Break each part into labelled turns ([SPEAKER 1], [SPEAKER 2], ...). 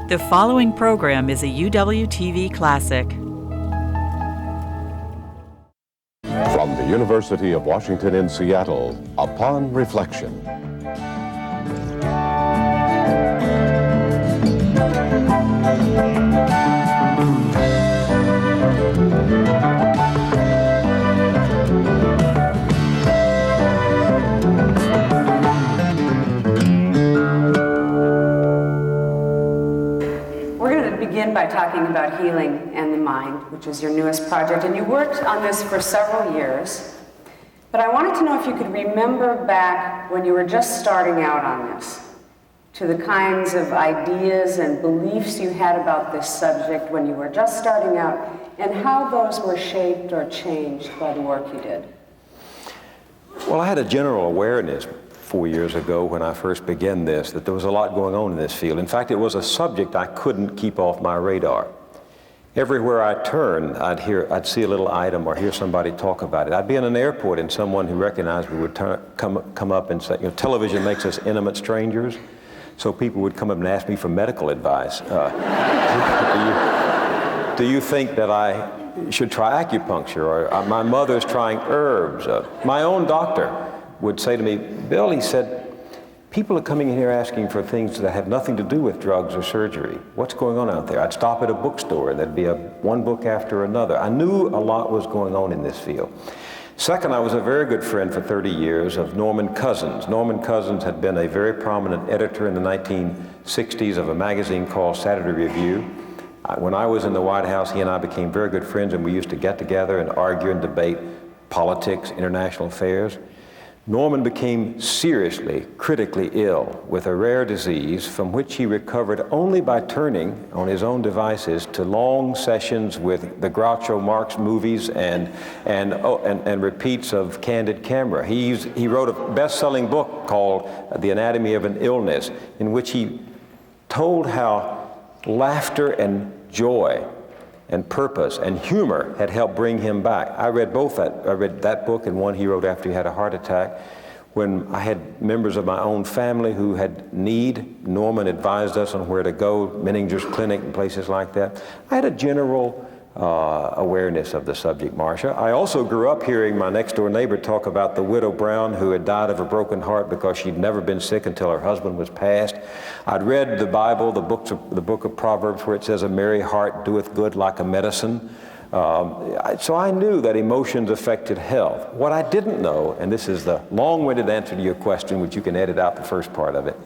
[SPEAKER 1] The following program is a UWTV classic.
[SPEAKER 2] From the University of Washington in Seattle, Upon Reflection.
[SPEAKER 3] By talking about healing and the mind, which is your newest project, and you worked on this for several years. But I wanted to know if you could remember back when you were just starting out on this, to the kinds of ideas and beliefs you had about this subject when you were just starting out, and how those were shaped or changed by the work you did.
[SPEAKER 4] Well, I had a general awareness 4 years ago when I first began this, that there was a lot going on in this field. In fact, it was a subject I couldn't keep off my radar. Everywhere I turned, I'd see a little item or hear somebody talk about it. I'd be in an airport and someone who recognized me would come up and say, television makes us intimate strangers, so people would come up and ask me for medical advice. Do you think that I should try acupuncture? Or my mother's trying herbs. My own doctor would say to me, Bill, he said, people are coming in here asking for things that have nothing to do with drugs or surgery. What's going on out there? I'd stop at a bookstore, and there'd be one book after another. I knew a lot was going on in this field. Second, I was a very good friend for 30 years of Norman Cousins. Norman Cousins had been a very prominent editor in the 1960s of a magazine called Saturday Review. When I was in the White House, he and I became very good friends, and we used to get together and argue and debate politics, international affairs. Norman became seriously, critically ill with a rare disease from which he recovered only by turning on his own devices to long sessions with the Groucho Marx movies and repeats of Candid Camera. He wrote a best-selling book called The Anatomy of an Illness, in which he told how laughter and joy and purpose and humor had helped bring him back. I read that book and one he wrote after he had a heart attack. When I had members of my own family who had need, Norman advised us on where to go, Menninger's Clinic and places like that. I had a general awareness of the subject, Marcia. I also grew up hearing my next-door neighbor talk about the widow Brown who had died of a broken heart because she'd never been sick until her husband was passed. I'd read the Bible, the book of Proverbs, where it says, a merry heart doeth good like a medicine. So I knew that emotions affected health. What I didn't know, and this is the long-winded answer to your question, which you can edit out the first part of it.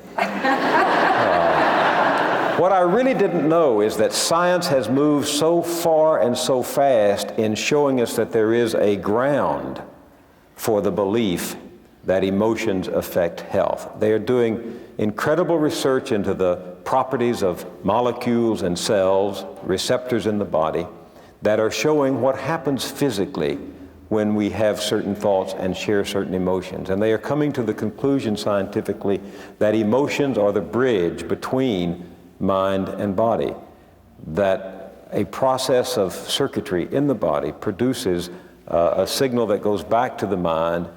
[SPEAKER 4] What I really didn't know is that science has moved so far and so fast in showing us that there is a ground for the belief that emotions affect health. They are doing incredible research into the properties of molecules and cells, receptors in the body, that are showing what happens physically when we have certain thoughts and share certain emotions. And they are coming to the conclusion scientifically that emotions are the bridge between mind and body, that a process of circuitry in the body produces a signal that goes back to the mind,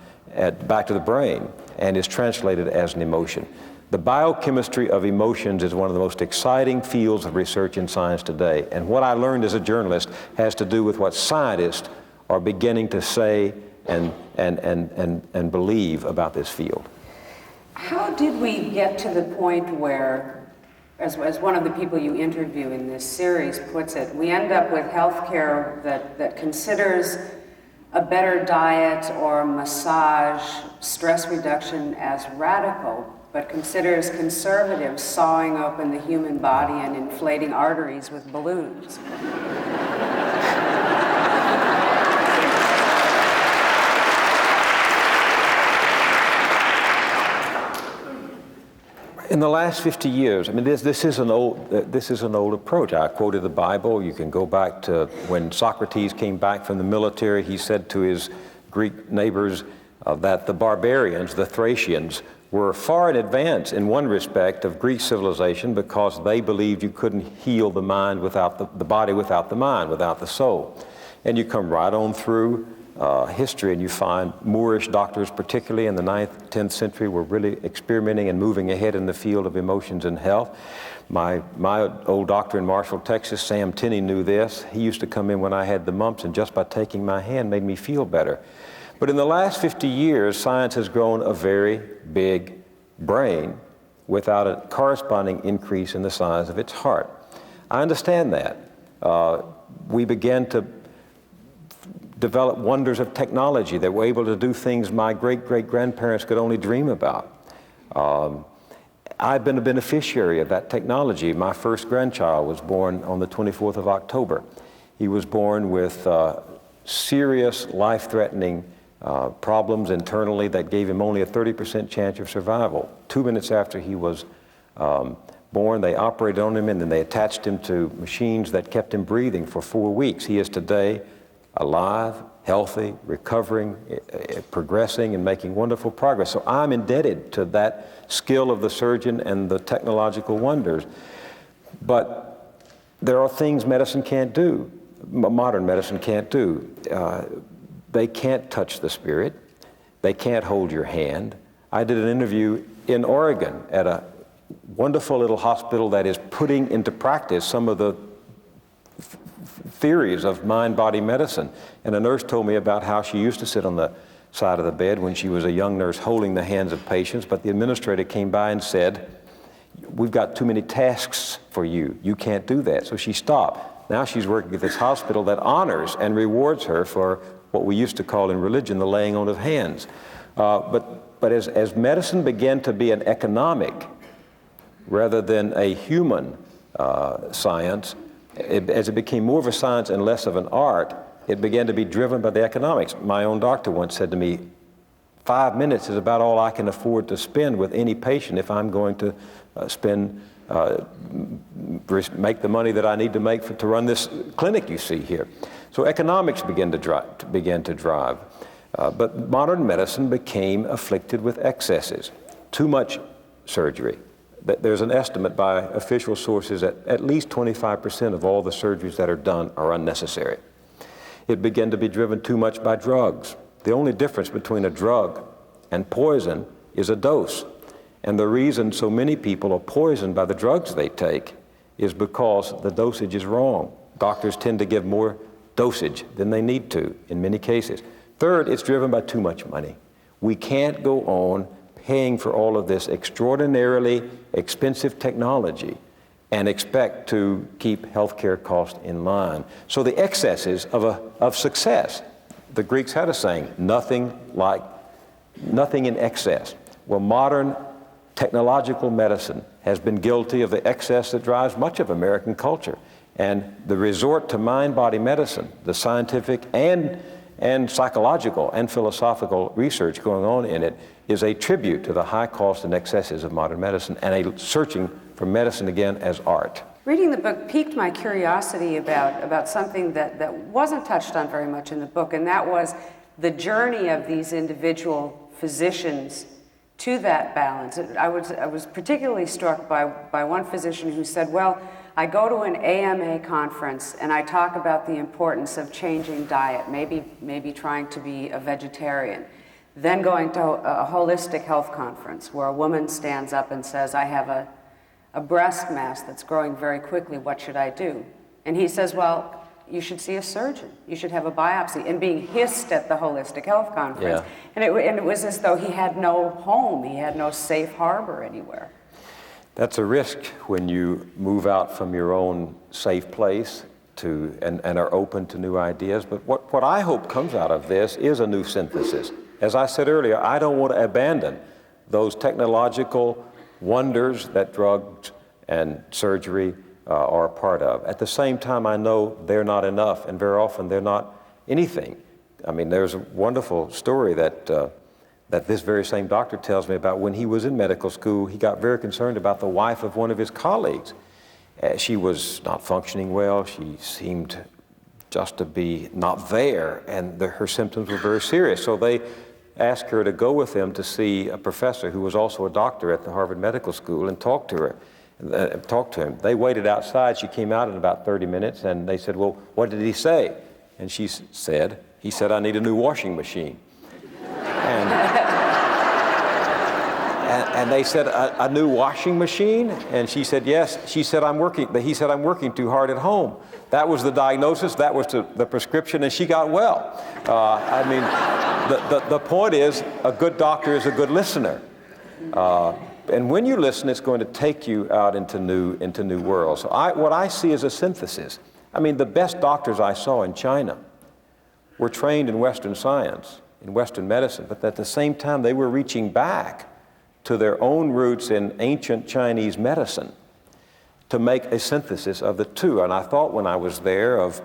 [SPEAKER 4] back to the brain, and is translated as an emotion. The biochemistry of emotions is one of the most exciting fields of research in science today, and what I learned as a journalist has to do with what scientists are beginning to say and believe about this field.
[SPEAKER 3] How did we get to the point where, as one of the people you interview in this series puts it, we end up with healthcare that considers a better diet or massage, stress reduction as radical, but considers conservatives sawing open the human body and inflating arteries with balloons?
[SPEAKER 4] In the last 50 years, I mean, this is an old approach. I quoted the Bible. You can go back to when Socrates came back from the military. He said to his Greek neighbors that the barbarians, the Thracians, were far in advance in one respect of Greek civilization because they believed you couldn't heal the mind without the body without the mind, without the soul. And you come right on through history, and you find Moorish doctors, particularly in the 9th, 10th century, were really experimenting and moving ahead in the field of emotions and health. My old doctor in Marshall, Texas, Sam Tinney, knew this. He used to come in when I had the mumps, and just by taking my hand made me feel better. But in the last 50 years, science has grown a very big brain without a corresponding increase in the size of its heart. I understand that. We began to develop wonders of technology that were able to do things my great-great-grandparents could only dream about. I've been a beneficiary of that technology. My first grandchild was born on the 24th of October. He was born with serious, life-threatening problems internally that gave him only a 30% chance of survival. 2 minutes after he was born, they operated on him, and then they attached him to machines that kept him breathing for 4 weeks. He is today alive, healthy, recovering, progressing, and making wonderful progress. So I'm indebted to that skill of the surgeon and the technological wonders. But there are things medicine can't do, modern medicine can't do. They can't touch the spirit. They can't hold your hand. I did an interview in Oregon at a wonderful little hospital that is putting into practice some of the theories of mind-body medicine. And a nurse told me about how she used to sit on the side of the bed when she was a young nurse holding the hands of patients, but the administrator came by and said, "We've got too many tasks for you. You can't do that." So she stopped. Now she's working at this hospital that honors and rewards her for what we used to call in religion the laying on of hands. But as medicine began to be an economic rather than a human science, as it became more of a science and less of an art, it began to be driven by the economics. My own doctor once said to me, 5 minutes is about all I can afford to spend with any patient if I'm going to make the money that I need to make to run this clinic you see here. So economics began to drive. But modern medicine became afflicted with excesses. Too much surgery. There's an estimate by official sources that at least 25% of all the surgeries that are done are unnecessary. It began to be driven too much by drugs. The only difference between a drug and poison is a dose. And the reason so many people are poisoned by the drugs they take is because the dosage is wrong. Doctors tend to give more dosage than they need to in many cases. Third, it's driven by too much money. We can't go on paying for all of this extraordinarily expensive technology and expect to keep healthcare costs in line. So the excesses of success, the Greeks had a saying, nothing in excess. Well, modern technological medicine has been guilty of the excess that drives much of American culture. And the resort to mind-body medicine, the scientific and psychological and philosophical research going on in it, is a tribute to the high cost and excesses of modern medicine and a searching for medicine again as art.
[SPEAKER 3] Reading the book piqued my curiosity about something that wasn't touched on very much in the book, and that was the journey of these individual physicians to that balance. I was particularly struck by one physician who said, well, I go to an AMA conference and I talk about the importance of changing diet, maybe trying to be a vegetarian. Then going to a holistic health conference where a woman stands up and says, I have a breast mass that's growing very quickly, what should I do? And he says, well, you should see a surgeon. You should have a biopsy. And being hissed at the holistic health conference. Yeah. And it was as though he had no home, he had no safe harbor anywhere.
[SPEAKER 4] That's a risk when you move out from your own safe place and are open to new ideas. But what I hope comes out of this is a new synthesis. As I said earlier, I don't want to abandon those technological wonders that drugs and surgery are a part of. At the same time, I know they're not enough, and very often they're not anything. I mean, there's a wonderful story that this very same doctor tells me about when he was in medical school. He got very concerned about the wife of one of his colleagues. She was not functioning well. She seemed just to be not there, and her symptoms were very serious. So they asked her to go with him to see a professor who was also a doctor at the Harvard Medical School and talk to him. They waited outside. She came out in about 30 minutes, and they said, well, what did he say? And she said, He said, I need a new washing machine. And they said, a new washing machine? And she said, yes. She said, he said, I'm working too hard at home. That was the diagnosis, that was the prescription, and she got well. I mean, the point is, a good doctor is a good listener. And when you listen, it's going to take you out into new worlds. So what I see is a synthesis. I mean, the best doctors I saw in China were trained in Western science, in Western medicine, but at the same time, they were reaching back to their own roots in ancient Chinese medicine to make a synthesis of the two. And I thought when I was there of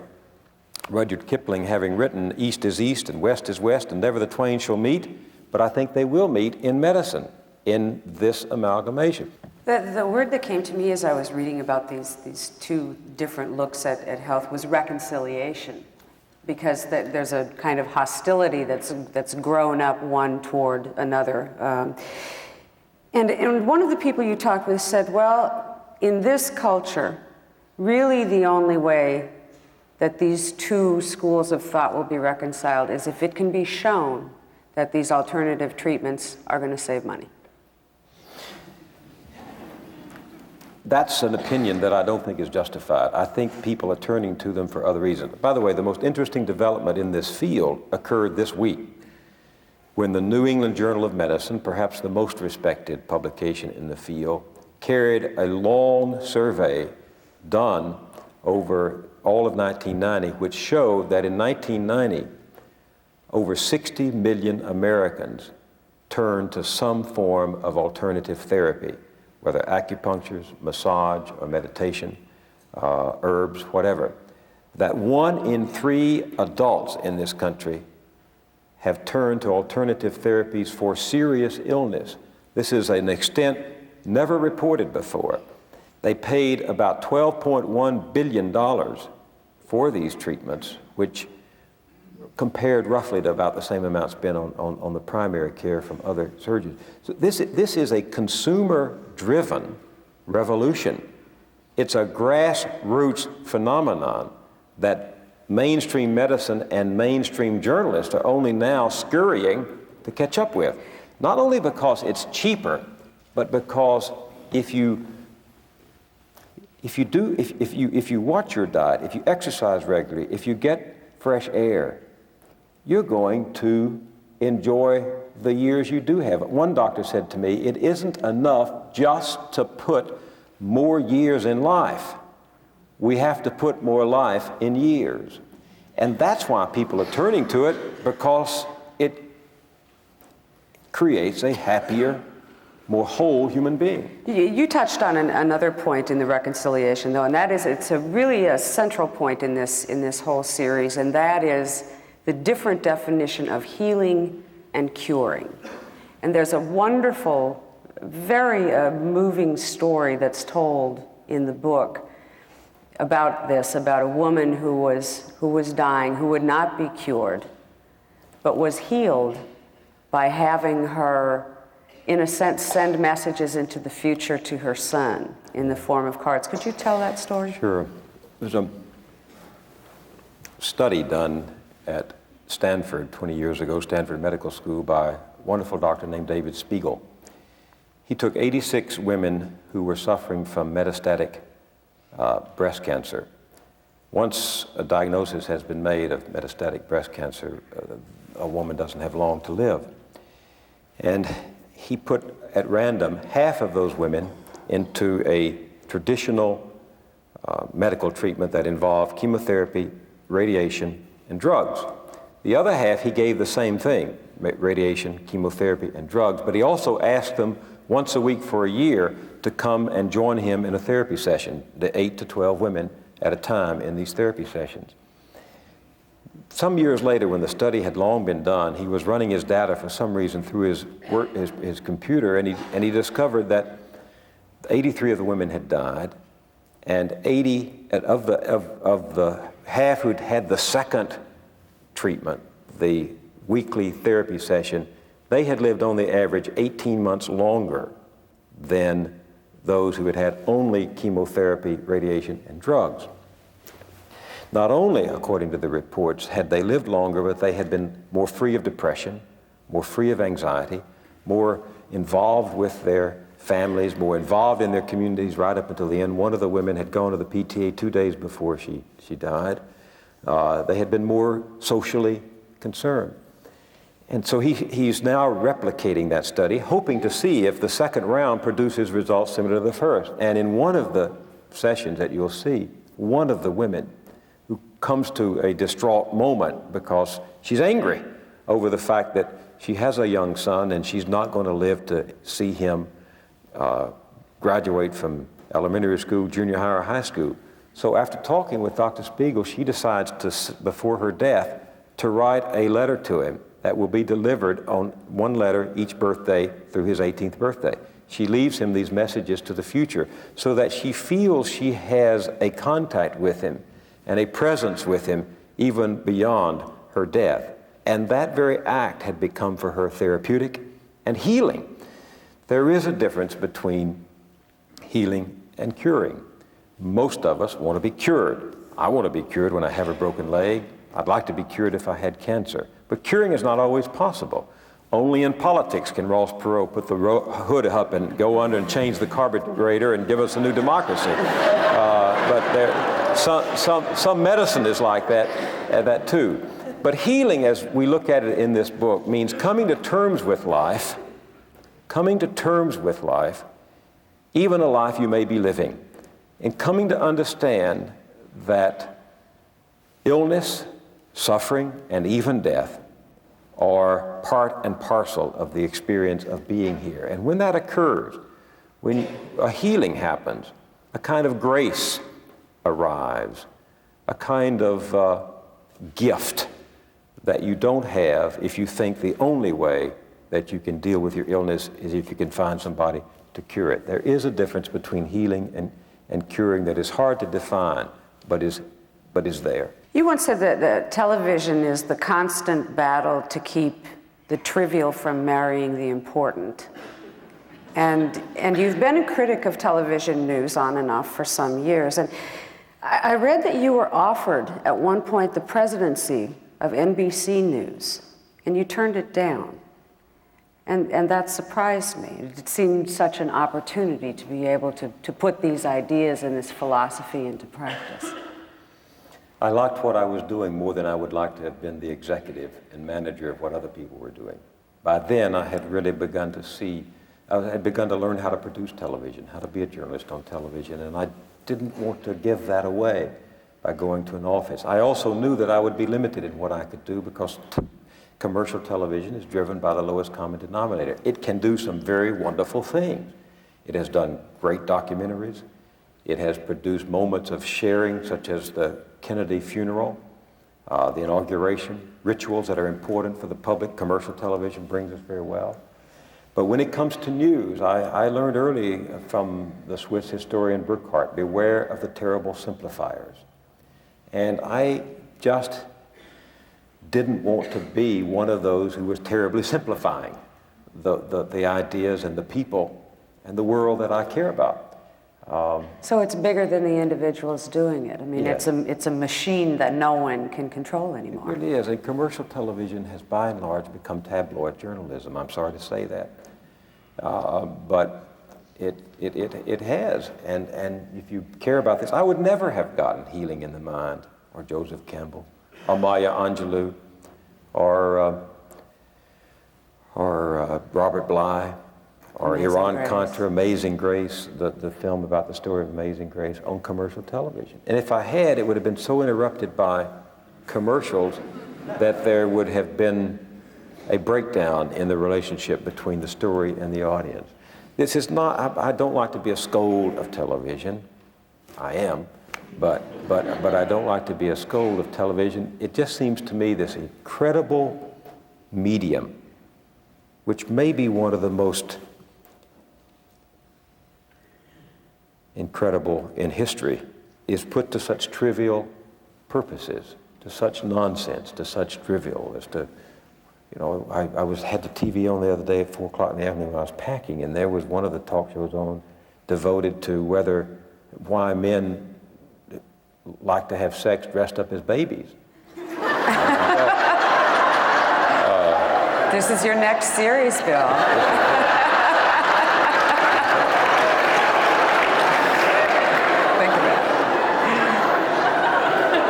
[SPEAKER 4] Rudyard Kipling having written, East is East and West is West, and never the twain shall meet, but I think they will meet in medicine, in this amalgamation.
[SPEAKER 3] The word that came to me as I was reading about these two different looks at health was reconciliation, because there's a kind of hostility that's grown up one toward another. And one of the people you talked with said, well, in this culture, really the only way that these two schools of thought will be reconciled is if it can be shown that these alternative treatments are going to save money.
[SPEAKER 4] That's an opinion that I don't think is justified. I think people are turning to them for other reasons. By the way, the most interesting development in this field occurred this week, when the New England Journal of Medicine, perhaps the most respected publication in the field, carried a long survey done over all of 1990, which showed that in 1990, over 60 million Americans turned to some form of alternative therapy, whether acupuncture, massage, or meditation, herbs, whatever. That 1 in 3 adults in this country have turned to alternative therapies for serious illness. This is an extent never reported before. They paid about $12.1 billion for these treatments, which compared roughly to about the same amount spent on the primary care from other surgeons. So this is a consumer-driven revolution. It's a grassroots phenomenon that mainstream medicine and mainstream journalists are only now scurrying to catch up with. Not only because it's cheaper, but because if you watch your diet, if you exercise regularly, if you get fresh air, you're going to enjoy the years you do have. One doctor said to me, it isn't enough just to put more years in life. We have to put more life in years. And that's why people are turning to it, because it creates a happier, more whole human being.
[SPEAKER 3] You touched on another point in the reconciliation, though, and that is it's really a central point in this whole series, and that is the different definition of healing and curing. And there's a wonderful, very moving story that's told in the book about this, about a woman who was dying, who would not be cured, but was healed by having her, in a sense, send messages into the future to her son in the form of cards. Could you tell that story?
[SPEAKER 4] Sure. There's a study done at Stanford 20 years ago, Stanford Medical School, by a wonderful doctor named David Spiegel. He took 86 women who were suffering from metastatic breast cancer. Once a diagnosis has been made of metastatic breast cancer, a woman doesn't have long to live. And he put at random half of those women into a traditional medical treatment that involved chemotherapy, radiation, and drugs. The other half, he gave the same thing, radiation, chemotherapy, and drugs, but he also asked them once a week for a year to come and join him in a therapy session, the 8 to 12 women at a time in these therapy sessions. Some years later, when the study had long been done, he was running his data for some reason through his computer, and he discovered that 83 of the women had died, and 80 of the half who'd had the second treatment, the weekly therapy session, they had lived on the average 18 months longer than those who had had only chemotherapy, radiation, and drugs. Not only, according to the reports, had they lived longer, but they had been more free of depression, more free of anxiety, more involved with their families, more involved in their communities right up until the end. One of the women had gone to the PTA 2 days before she died. They had been more socially concerned. And so he's now replicating that study, hoping to see if the second round produces results similar to the first. And in one of the sessions that you'll see, one of the women who comes to a distraught moment because she's angry over the fact that she has a young son and she's not going to live to see him graduate from elementary school, junior high, or high school. So after talking with Dr. Spiegel, she decides to, before her death, to write a letter to him that will be delivered on one letter each birthday through his 18th birthday. She leaves him these messages to the future so that she feels she has a contact with him and a presence with him even beyond her death. And that very act had become for her therapeutic and healing. There is a difference between healing and curing. Most of us want to be cured. I want to be cured when I have a broken leg. I'd like to be cured if I had cancer. But curing is not always possible. Only in politics can Ross Perot put the hood up and go under and change the carburetor and give us a new democracy. But some medicine is like that too. But healing, as we look at it in this book, means coming to terms with life, even a life you may be living, and coming to understand that illness, suffering, and even death are part and parcel of the experience of being here. And when that occurs, when a healing happens, a kind of grace arrives, a kind of gift that you don't have if you think the only way that you can deal with your illness is if you can find somebody to cure it. There is a difference between healing and curing that is hard to define, but is there.
[SPEAKER 3] You once said that television is the constant battle to keep the trivial from marrying the important. And you've been a critic of television news on and off for some years. And I read that you were offered at one point the presidency of NBC News, and you turned it down. And that surprised me. It seemed such an opportunity to be able to put these ideas and this philosophy into practice.
[SPEAKER 4] I liked what I was doing more than I would like to have been the executive and manager of what other people were doing. By then, I had really begun to learn how to produce television, how to be a journalist on television, and I didn't want to give that away by going to an office. I also knew that I would be limited in what I could do because commercial television is driven by the lowest common denominator. It can do some very wonderful things. It has done great documentaries. It has produced moments of sharing, such as the Kennedy funeral, the inauguration, rituals that are important for the public. Commercial television brings us very well. But when it comes to news, I learned early from the Swiss historian Burckhardt, beware of the terrible simplifiers. And I just didn't want to be one of those who was terribly simplifying the ideas and the people and the world that I care about.
[SPEAKER 3] So it's bigger than the individuals doing it. I mean,
[SPEAKER 4] yes.
[SPEAKER 3] it's a machine that no one can control anymore.
[SPEAKER 4] It really is. And commercial television has by and large become tabloid journalism. I'm sorry to say that. But it has. And if you care about this, I would never have gotten Healing in the Mind or Joseph Campbell or Maya Angelou or Robert Bly or Iran-Contra, Amazing Grace, the film about the story of Amazing Grace on commercial television. And if I had, it would have been so interrupted by commercials that there would have been a breakdown in the relationship between the story and the audience. This is not, I don't like to be a scold of television. I am, but I don't like to be a scold of television. It just seems to me this incredible medium, which may be one of the most incredible in history, is put to such trivial purposes, to such nonsense, to such trivial as to, you know, I had the TV on the other day at 4 o'clock in the afternoon when I was packing, and there was one of the talk shows on devoted to why men like to have sex dressed up as babies.
[SPEAKER 3] This is your next series, Bill. Think of it.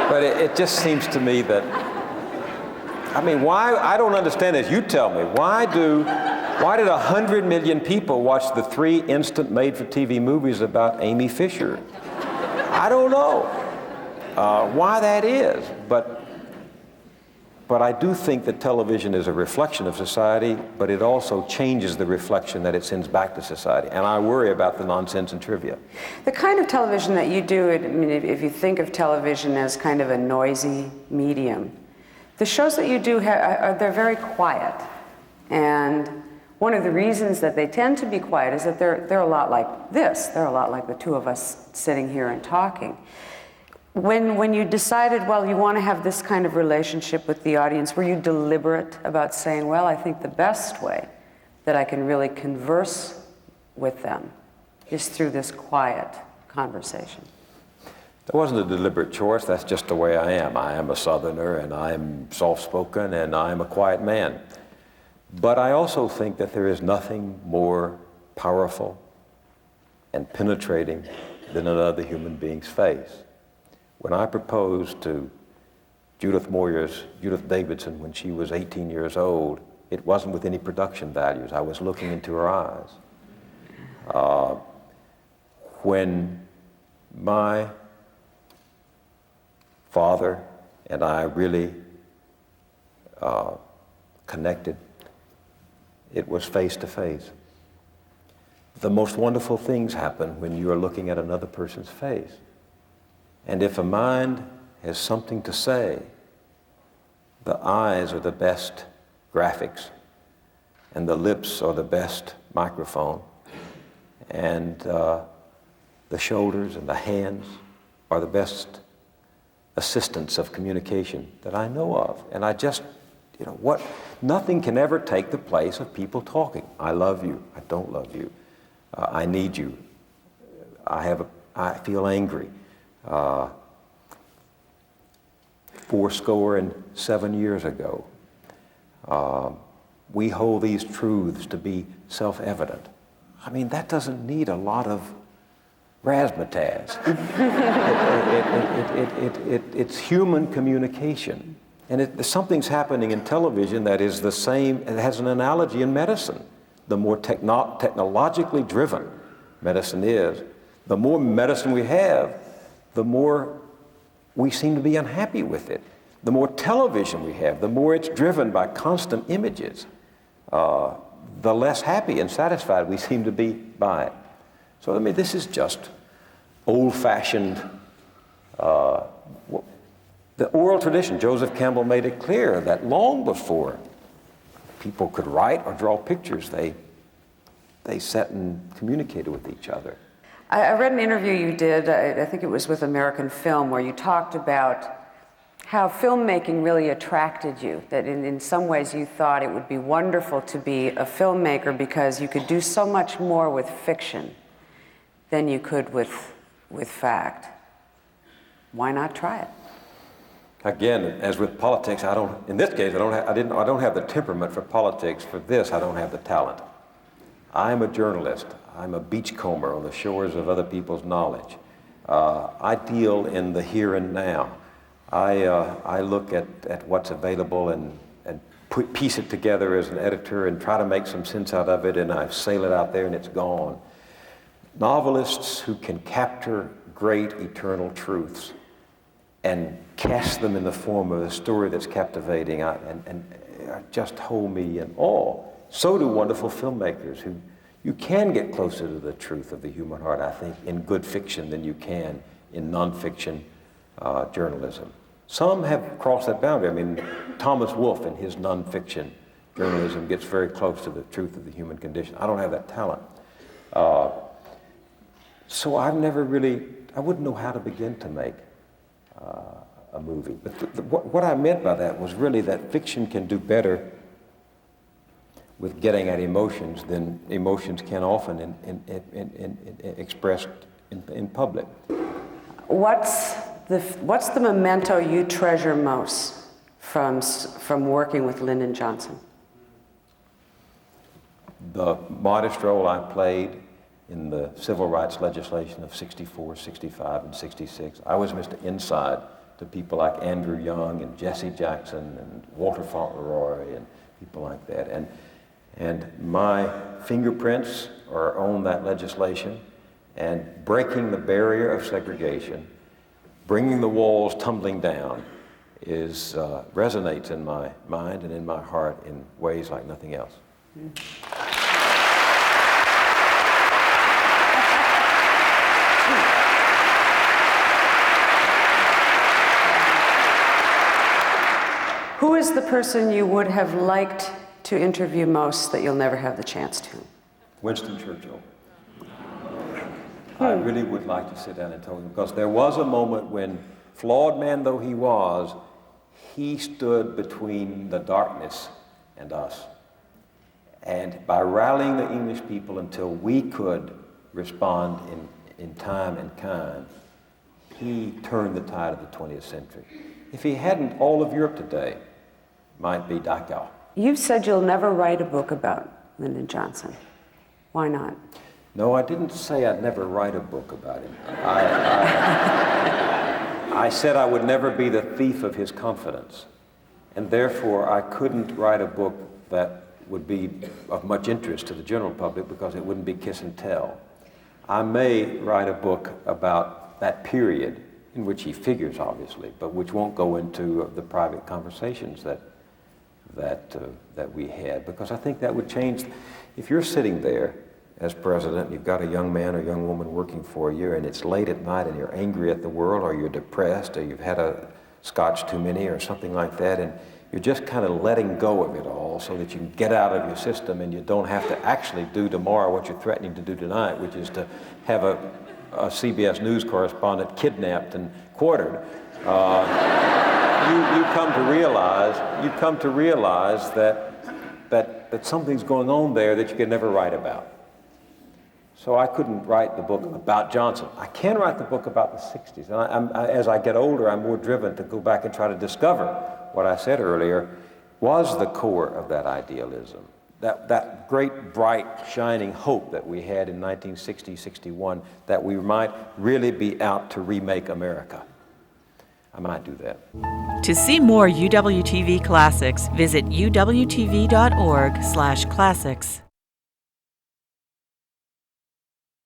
[SPEAKER 4] But it just seems to me that, I mean, why, I don't understand this, you tell me, why did 100 million people watch the 3 instant made-for-TV movies about Amy Fisher? I don't know why that is, but I do think that television is a reflection of society, but it also changes the reflection that it sends back to society, and I worry about the nonsense and trivia.
[SPEAKER 3] The kind of television that you do, I mean, if you think of television as kind of a noisy medium, the shows that you do, they're very quiet. And one of the reasons that they tend to be quiet is that they're a lot like this. They're a lot like the two of us sitting here and talking. When you decided, well, you want to have this kind of relationship with the audience, were you deliberate about saying, well, I think the best way that I can really converse with them is through this quiet conversation?
[SPEAKER 4] That wasn't a deliberate choice, that's just the way I am. I am a Southerner, and I'm soft-spoken, and I'm a quiet man. But I also think that there is nothing more powerful and penetrating than another human being's face. When I proposed to Judith Davidson, when she was 18 years old, it wasn't with any production values. I was looking into her eyes. When my father and I really connected, it was face to face. The most wonderful things happen when you are looking at another person's face. And if a mind has something to say, the eyes are the best graphics, and the lips are the best microphone, and the shoulders and the hands are the best assistants of communication that I know of. And I just, nothing can ever take the place of people talking. I love you, I don't love you, I need you, I feel angry. 7 years ago, we hold these truths to be self-evident. I mean, that doesn't need a lot of razzmatazz. It's human communication. And something's happening in television that is the same, it has an analogy in medicine. The more technologically driven medicine is, the more medicine we have, the more we seem to be unhappy with it. The more television we have, the more it's driven by constant images, the less happy and satisfied we seem to be by it. So, I mean, this is just old-fashioned, the oral tradition. Joseph Campbell made it clear that long before people could write or draw pictures, they sat and communicated with each other.
[SPEAKER 3] I read an interview you did, I think it was with American Film, where you talked about how filmmaking really attracted you, that in some ways you thought it would be wonderful to be a filmmaker because you could do so much more with fiction than you could with fact. Why not try it?
[SPEAKER 4] Again, as with politics, in this case, I don't have the temperament for politics. For this, I don't have the talent. I'm a journalist. I'm a beachcomber on the shores of other people's knowledge. I deal in the here and now. I look at what's available and piece it together as an editor and try to make some sense out of it, and I sail it out there and it's gone. Novelists who can capture great eternal truths and cast them in the form of a story that's captivating and just hold me in awe. So do wonderful filmmakers who you can get closer to the truth of the human heart, I think, in good fiction than you can in nonfiction journalism. Some have crossed that boundary. I mean, Thomas Wolfe in his nonfiction journalism gets very close to the truth of the human condition. I don't have that talent. So I wouldn't know how to begin to make a movie. But what I meant by that was really that fiction can do better with getting at emotions than emotions can often expressed in public.
[SPEAKER 3] What's what's the memento you treasure most from working with Lyndon Johnson?
[SPEAKER 4] The modest role I played in the civil rights legislation of 64, 65, and 66. I was Mr. Inside to people like Andrew Young and Jesse Jackson and Walter Fauntleroy and people like that. And my fingerprints are on that legislation, and breaking the barrier of segregation, bringing the walls tumbling down, resonates in my mind and in my heart in ways like nothing else.
[SPEAKER 3] Who is the person you would have liked to interview most that you'll never have the chance to?
[SPEAKER 4] Winston Churchill. I really would like to sit down and talk to him, because there was a moment when, flawed man though he was, he stood between the darkness and us. And by rallying the English people until we could respond in time and kind, he turned the tide of the 20th century. If he hadn't, all of Europe today might be Dachau.
[SPEAKER 3] You've said you'll never write a book about Lyndon Johnson. Why not?
[SPEAKER 4] No, I didn't say I'd never write a book about him. I said I would never be the thief of his confidence, and therefore I couldn't write a book that would be of much interest to the general public, because it wouldn't be kiss and tell. I may write a book about that period in which he figures, obviously, but which won't go into the private conversations that we had, because I think that would change. If you're sitting there as president, and you've got a young man or young woman working for you, and it's late at night and you're angry at the world, or you're depressed, or you've had a scotch too many or something like that, and you're just kind of letting go of it all so that you can get out of your system and you don't have to actually do tomorrow what you're threatening to do tonight, which is to have a CBS News correspondent kidnapped and quartered. You come to realize that something's going on there that you can never write about. So I couldn't write the book about Johnson. I can write the book about the 60s. And as I get older, I'm more driven to go back and try to discover what I said earlier was the core of that idealism. That great, bright, shining hope that we had in 1960, 61, that we might really be out to remake America. I might do that.
[SPEAKER 1] To see more UWTV classics, visit uwtv.org/classics.